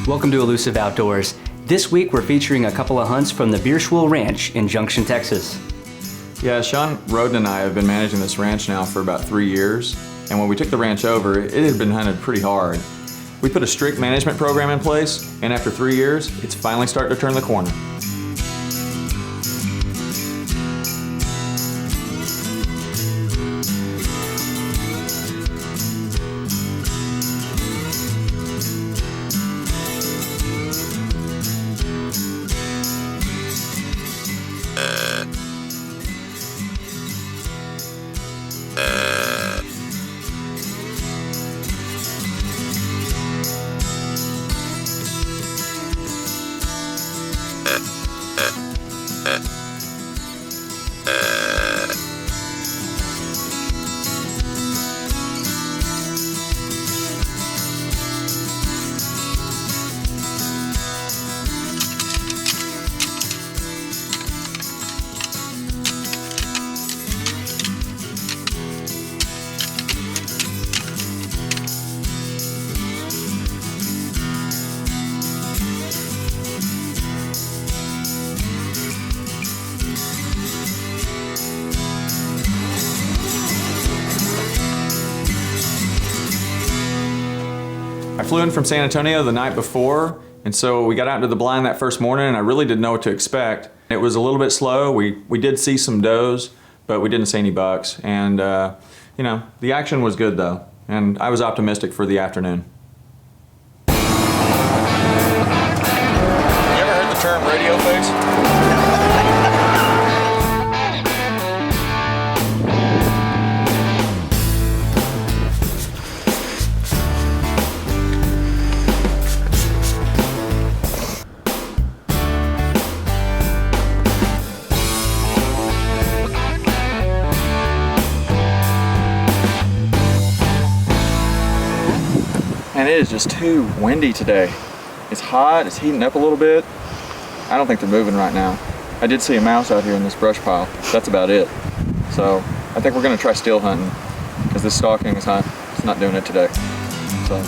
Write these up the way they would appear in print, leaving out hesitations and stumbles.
Welcome to Elusive Outdoors. This week we're featuring a couple of hunts from the Bierschwil Ranch in Junction, Texas. Yeah, Sean Roden and I have been managing this ranch now for about 3 years, and when we took the ranch over, it had been hunted pretty hard. We put a strict management program in place, and after 3 years, it's finally starting to turn the corner. I flew in from San Antonio the night before, and so we got out into the blind that first morning, and I really didn't know what to expect. It was a little bit slow. We did see some does, but we didn't see any bucks. And you know, the action was good though, and I was optimistic for the afternoon. You ever heard the term radio face? And it is just too windy today. It's hot, it's heating up a little bit. I don't think they're moving right now. I did see a mouse out here in this brush pile. That's about it. So I think we're gonna try still hunting because this stalking is not doing it today. So.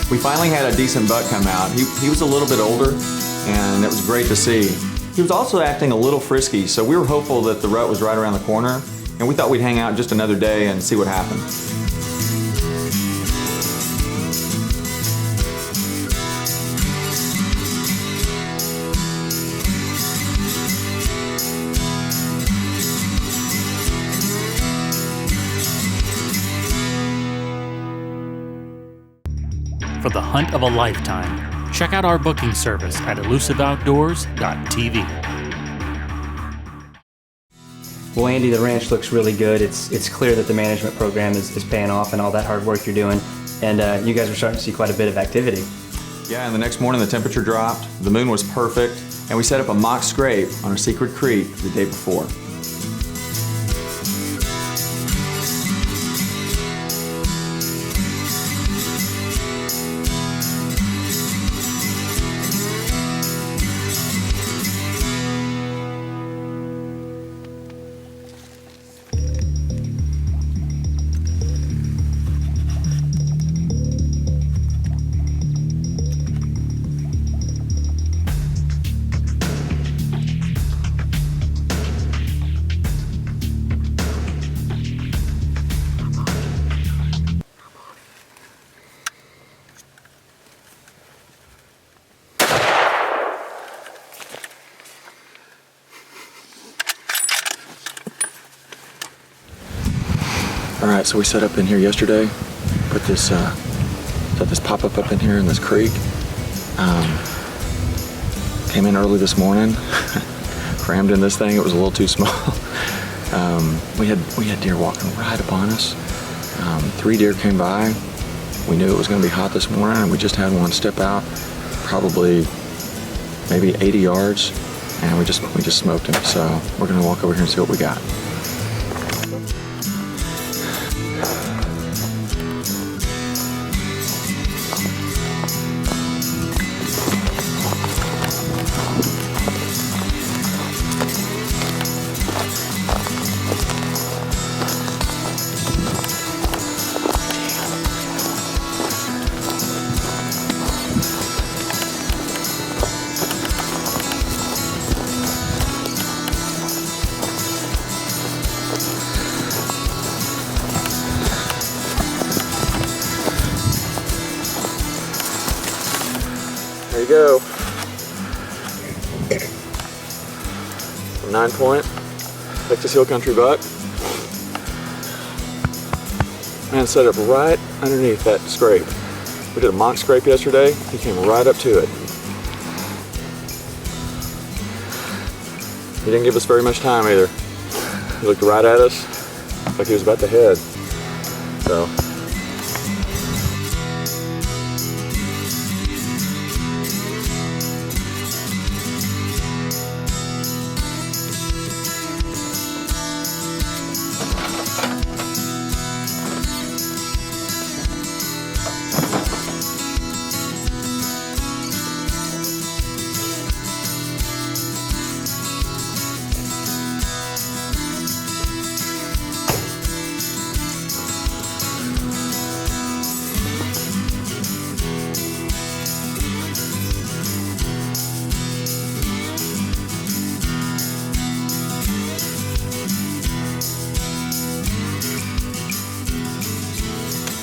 We finally had a decent buck come out. He was a little bit older, and it was great to see. He was also acting a little frisky, so we were hopeful that the rut was right around the corner, and we thought we'd hang out just another day and see what happened. For the hunt of a lifetime, check out our booking service at elusiveoutdoors.tv. Well, Andy, the ranch looks really good. It's clear that the management program is paying off and all that hard work you're doing. And you guys are starting to see quite a bit of activity. Yeah, and the next morning the temperature dropped, the moon was perfect, and we set up a mock scrape on a secret creek the day before. All right, so we set up in here yesterday, put this, set this pop-up up in here in this creek. Came in early this morning, crammed in this thing, it was a little too small. We had deer walking right upon us. 3 deer came by. We knew it was gonna be hot this morning, and we just had one step out, probably maybe 80 yards, and we just smoked him. So we're gonna walk over here and see what we got. There you go. 9 point, Texas Hill Country buck. Man, set up right underneath that scrape. We did a mock scrape yesterday. He came right up to it. He didn't give us very much time either. He looked right at us like he was about to head. So.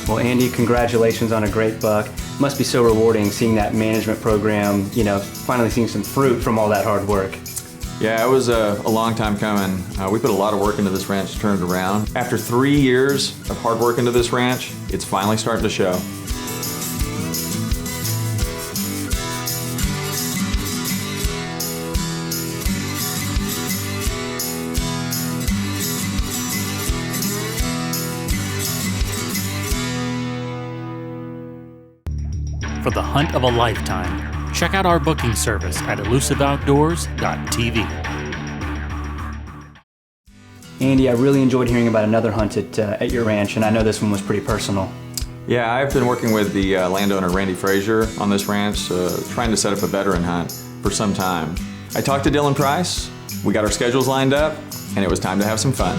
Well, Andy, congratulations on a great buck. Must be so rewarding seeing that management program, finally seeing some fruit from all that hard work. Yeah, it was a long time coming. We put a lot of work into this ranch to turn it around. After 3 years of hard work into this ranch, it's finally starting to show. For the hunt of a lifetime, check out our booking service at elusiveoutdoors.tv. Andy, I really enjoyed hearing about another hunt at your ranch, and I know this one was pretty personal. Yeah, I've been working with the landowner Randy Frazier on this ranch, trying to set up a veteran hunt for some time. I talked to Dylan Price, we got our schedules lined up, and it was time to have some fun.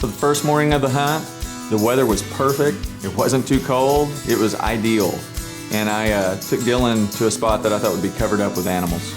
For the first morning of the hunt, the weather was perfect. It wasn't too cold. It was ideal. And I took Dylan to a spot that I thought would be covered up with animals.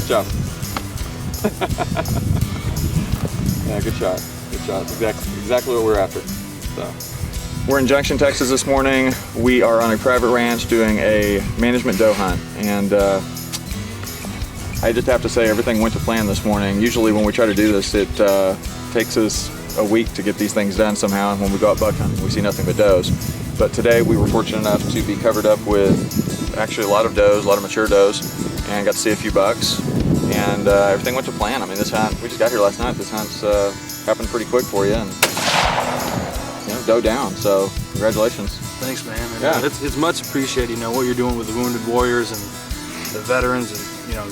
Good job. Yeah, good shot. Good shot. Exactly what we're after. So. We're in Junction, Texas this morning. We are on a private ranch doing a management doe hunt, and I just have to say everything went to plan this morning. Usually when we try to do this, it takes us a week to get these things done somehow, and when we go out buck hunting, we see nothing but does. But today we were fortunate enough to be covered up with actually a lot of does, a lot of mature does, and got to see a few bucks, and everything went to plan. I mean, this hunt, we just got here last night. This hunt's happened pretty quick for you, and doe down, so congratulations. Thanks, man. And, Yeah. it's much appreciated, what you're doing with the wounded warriors and the veterans, and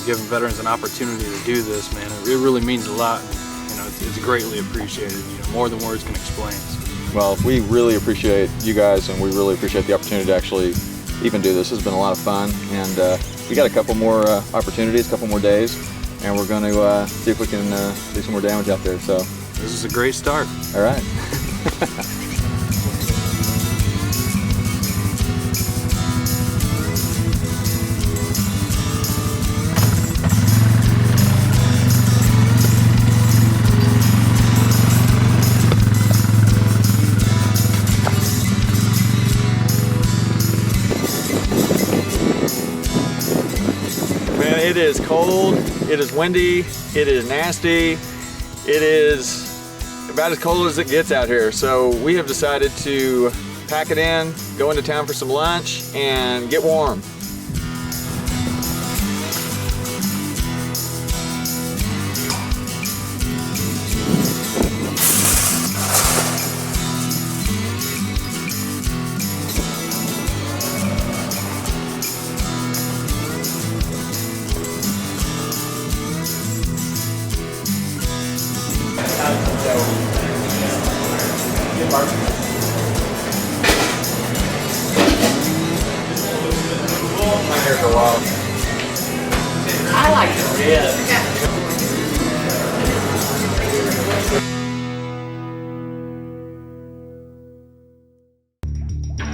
giving veterans an opportunity to do this, man. It really means a lot. And, it's greatly appreciated. More than words can explain. So. Well, we really appreciate you guys, and we really appreciate the opportunity to actually even do this. This has been a lot of fun, and we got a couple more opportunities, a couple more days, and we're going to see if we can do some more damage out there. So this is a great start. All right. Man, it is cold, it is windy, it is nasty, it is about as cold as it gets out here. So we have decided to pack it in, go into town for some lunch, and get warm.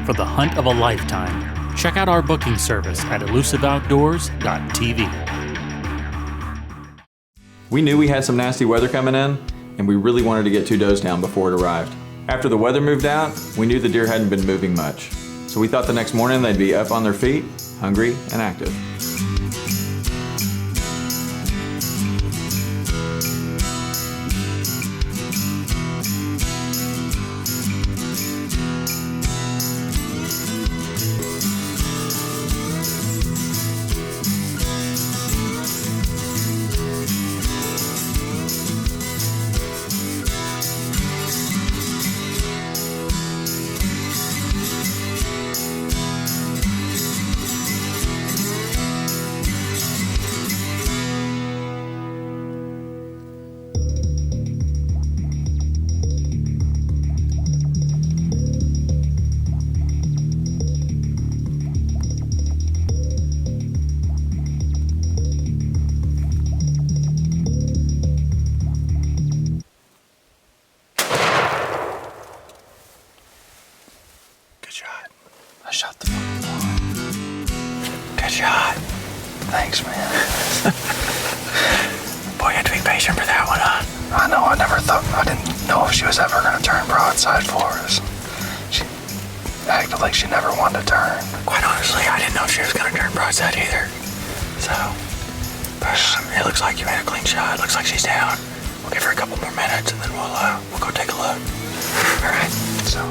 For the hunt of a lifetime, check out our booking service at elusiveoutdoors.tv. We knew we had some nasty weather coming in, and we really wanted to get 2 does down before it arrived. After the weather moved out, we knew the deer hadn't been moving much. So we thought the next morning they'd be up on their feet, hungry and active. I shot the fucking one. Good shot. Thanks, man. Boy, you had to be patient for that one, huh? I know, I didn't know if she was ever gonna turn broadside for us. She acted like she never wanted to turn. Quite honestly, I didn't know if she was gonna turn broadside either. So, but it looks like you made a clean shot. Looks like she's down. We'll give her a couple more minutes and then we'll go take a look. All right, so.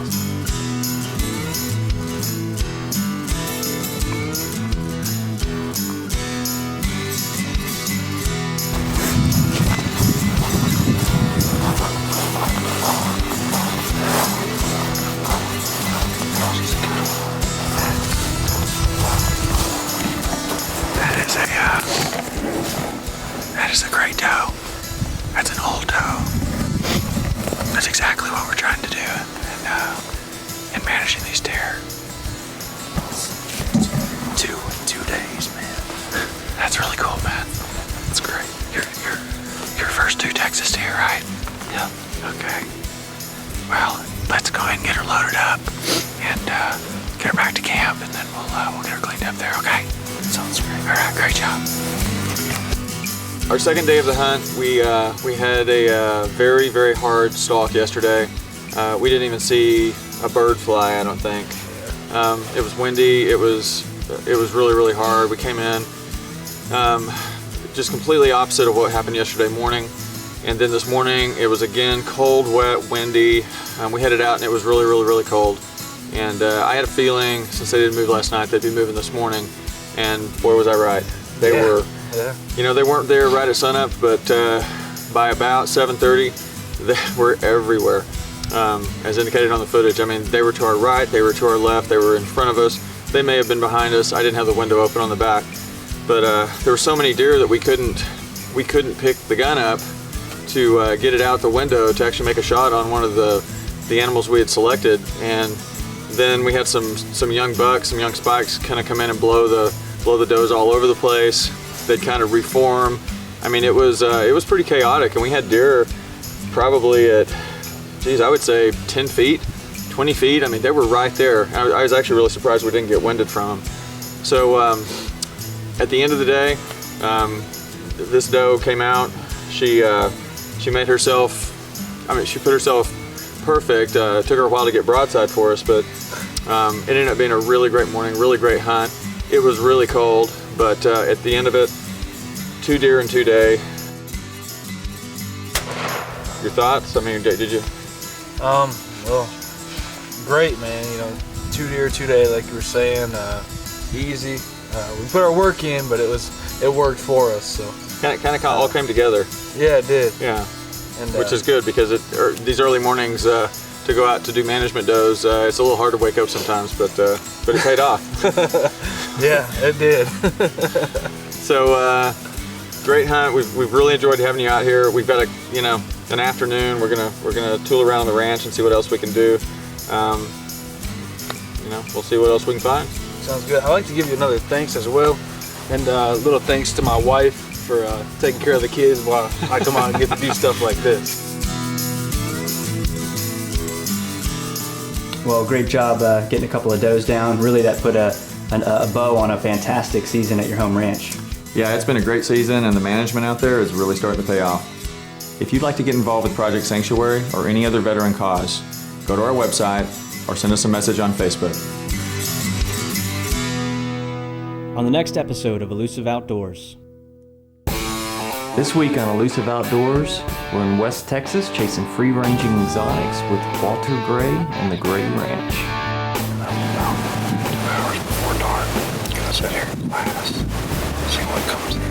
That is a great doe. That's an old doe. That's exactly what we're trying to do in managing these deer. 2 days, man. That's really cool, man. That's great. Your first 2 Texas deer, right? Yep. Okay. Well, let's go ahead and get her loaded up and get her back to camp, and then we'll get her cleaned up there, okay? Sounds great. All right, great job. Our second day of the hunt, we had a very, very hard stalk yesterday. We didn't even see a bird fly, I don't think. It was windy, it was really, really hard. We came in just completely opposite of what happened yesterday morning. And then this morning, it was again cold, wet, windy. We headed out and it was really, really, really cold. And I had a feeling, since they didn't move last night, they'd be moving this morning. And boy, was I right. They were, you know, they weren't there right at sunup, but by about 7:30, they were everywhere. As indicated on the footage, I mean, they were to our right, they were to our left, they were in front of us. They may have been behind us. I didn't have the window open on the back, but there were so many deer that we couldn't pick the gun up to get it out the window to actually make a shot on one of the animals we had selected. And then we had some young bucks, some young spikes kind of come in and blow the does all over the place. They'd kind of reform. I mean, it was pretty chaotic, and we had deer probably at, geez, I would say 10 feet, 20 feet. I mean, they were right there. I was actually really surprised we didn't get winded from them. So at the end of the day, this doe came out. She made herself, I mean, she put herself perfect. It took her a while to get broadside for us, but it ended up being a really great morning, really great hunt. It was really cold, but at the end of it, 2 deer in 2 days. Your thoughts? I mean, did you? Well, great, man. You know, 2 deer 2 days, like you were saying, easy. We put our work in, but it worked for us. So Kind of all came together. yeah, it did. Yeah, And which is good because these early mornings to go out to do management does, it's a little hard to wake up sometimes, but it paid off. yeah, it did. So great hunt. We've really enjoyed having you out here. We've got an afternoon. We're gonna tool around the ranch and see what else we can do. We'll see what else we can find. Sounds good. I'd like to give you another thanks as well, and a little thanks to my wife for taking care of the kids while I come out and get to do stuff like this. Well, great job getting a couple of does down. Really, that put a bow on a fantastic season at your home ranch. Yeah, it's been a great season, and the management out there is really starting to pay off. If you'd like to get involved with Project Sanctuary or any other veteran cause, go to our website or send us a message on Facebook. On the next episode of Elusive Outdoors. This week on Elusive Outdoors, we're in West Texas chasing free-ranging exotics with Walter Gray and the Gray Ranch. About 2 hours before dark, gonna sit here in class, see what comes in.